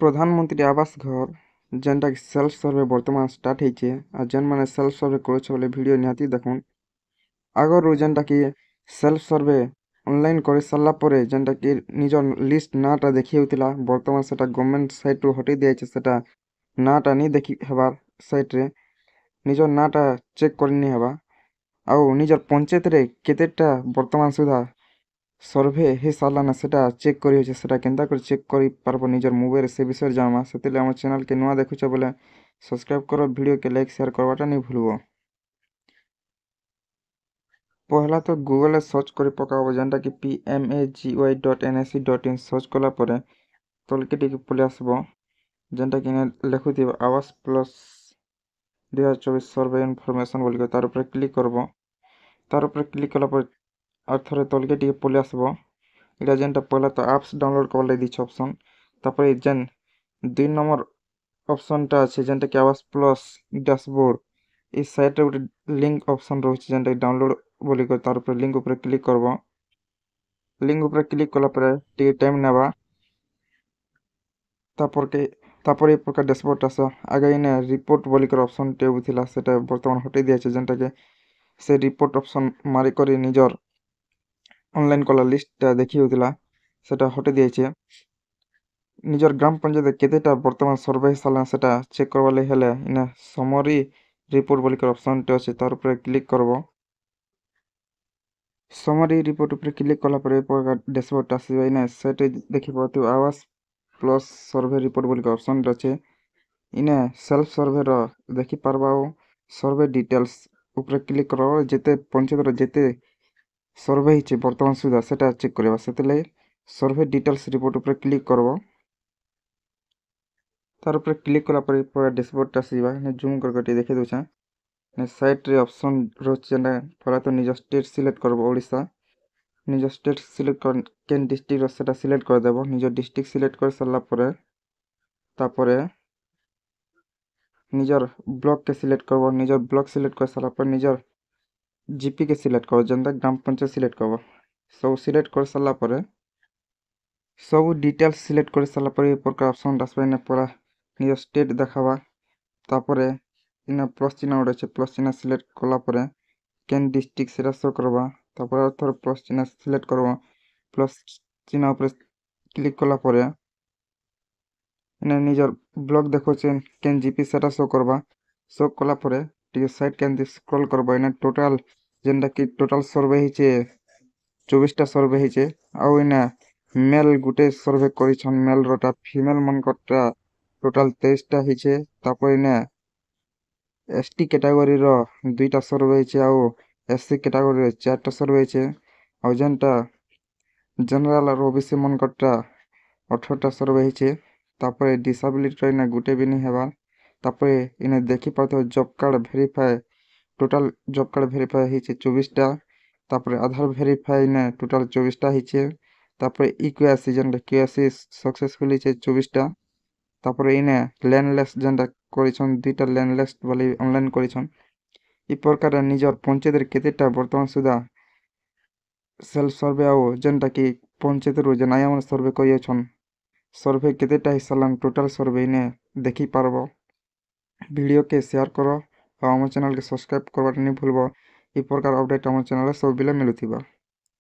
प्रधानमंत्री आवास घर जेनटा कि सेल्फ सर्वे बर्तमान स्टार्ट होइए आ जेन माने सेल्फ सर्वे करुछ बोले वीडियो निहाती देखुन आगरू जेनटा कि सेल्फ सर्वे ऑनलाइन कर सारा परे जेनटा कि निजर लिस्ट नाटा देखि होतिला बर्तमान सेटा गवर्नमेंट साइट रु हटि दिया सेटा नाटा नहीं देखि हेबार साइट रे निजर नाटा चेक करनी हेबा आउ निजर पंचायत रे केतेटा बर्तमान सुधा सर्वे हे सारा ना सेटा चेक करी होचे सेटा केनता कर चेक करी पारबो निजर मोबाइल से विषय जामा सेतेले हम चैनल के नुआ देखुछ बोले सब्सक्राइब करो वीडियो के लाइक शेयर करवाटा नहीं भूलबो। पहला तो गूगल रे सर्च करी पकाबो जेनटा कि pmagi.nic.in सर्च कला परे तलके टिके पले आसबो जेनटा कि लेखुथिबो आवास प्लस 2024 सर्वे इनफॉरमेशन बोल के तार ऊपर क्लिक करबो तार ऊपर क्लिक कला पर और थोड़े तलके टिके पले आसबो इटा जेनटा पहला तो एप्स डाउनलोड कर लै दिछ ऑप्शन तापर जेन 2 नंबर ऑप्शन टा अछि जेनटा कि आवास प्लस डैशबोर्ड इस साइट रे गोटे लिंक ऑप्शन रहउछि जेनटा डाउनलोड बोली कर तार ऊपर लिंक ऊपर क्लिक करबो लिंक ऊपर क्लिक कला पर टिके टाइम नेबा तापर ए प्रकार डैशबोर्ड आस आगे इने रिपोर्ट बोली कर ऑप्शन टे थिला सेटा वर्तमान हटै दिया छै जेनटा कि से रिपोर्ट ऑप्शन मारी करी निजर ऑनलाइन कला लिस्ट देखि होतिला सेटा हटै दिया छै निजर ग्राम पंचायत केतेटा वर्तमान सर्वे साला सेटा चेक करवाले हेले इने समरी रिपोर्ट बोली कर ऑप्शन टे अछि तार ऊपर क्लिक करबो समरी रिपोर्ट ऊपर क्लिक कला पर प्रकार डैशबोर्ड आसीबा इने सेट देखि परतु आवास प्लस सर्वे रिपोर्ट बोली कर ऑप्शन अछि इने सेल्फ सर्वे रो देखि पारबाओ सर्वे डिटेल्स ऊपर क्लिक करो जेते पंचायत रो जेते सर्वे हिचे वर्तमान सुधा सेटा चेक करबा सेतले सर्वे डिटेल्स रिपोर्ट ऊपर क्लिक करबो तार ऊपर क्लिक कला पर पूरा डैशबोर्ड आसीबा ने जूम करके देखि दोछा ने साइट रे ऑप्शन रोच जेना पहला तो निज स्टेट सिलेक्ट करबो ओडिसा निज स्टेट सिलेक्ट कर केन डिस्ट्रिक्ट रो सेटा सिलेक्ट कर देबो निज डिस्ट्रिक्ट सिलेक्ट कर सरला परे तापरे निजर ब्लॉक के सिलेक्ट करबो निजर ब्लॉक सिलेक्ट कर सरला पर निजर जीपी के सिलेक्ट करबो जेनता ग्राम पंचायत सिलेक्ट करबो सब सिलेक्ट कर सरला परे सब डिटेल्स सिलेक्ट कर सरला परे प्रकार ऑप्शन आसबा ने पूरा निज स्टेट देखाबा तापरे इना प्लस चिन्ह उड़े प्लस चिन्ह सिलेक्ट कला परे केन डिस्ट्रिक्ट सेटा शो करबा तापर थोड़ा प्लस चिन्ह सिलेक्ट करबा प्लस चिन्ह ऊपर क्लिक कला परे इना निजर ब्लॉक देखो केन जीपी सेटा शो करबा शो कला परे टिके साइड केन स्क्रॉल करबा इना टोटल जेनटा कि टोटल सर्वे हिचे 24 टा सर्वे हिचे आ इना मेल गुटे सर्वे करिछन मेल रोटा फीमेल मन कटा टोटल 23 टा हिचे तापर इना एसटी कैटेगरी रो 2 टा सर्वे हिचे आ एससी कैटेगरी रो 4 टा सर्वे हिचे आ जेनटा जनरल और ओबीसी मन कटा 18 टा सर्वे हिचे तापर डिसेबिलिटी रो इना गुटे भी नहीं हेबा तापर इने देखि पातो job card verify total job card verify हिचे 24 टा तापर आधार वेरीफाई ने टोटल 24 टा हिचे तापर इक्वेसी जेनटा केसी सक्सेसफुली हिचे 24 टा तापर इने लैंडलेस जेनटा करिछन 2 टा लैंडलेस वाली ऑनलाइन करिछन इ प्रकार निजर पंचायत रे केतेटा वर्तमान सुधा सेल्फ सर्वे आ जेनटा कि पंचायत रो जनाया मन सर्वे करियछन सर्वे केतेटा हिसालान टोटल सर्वे इने देखि पारबो वीडियो के शेयर करो और हमर चैनल के सब्सक्राइब करबा नहीं भूलबो इ प्रकार अपडेट हमर चैनल सब बिले मिलुथिबा।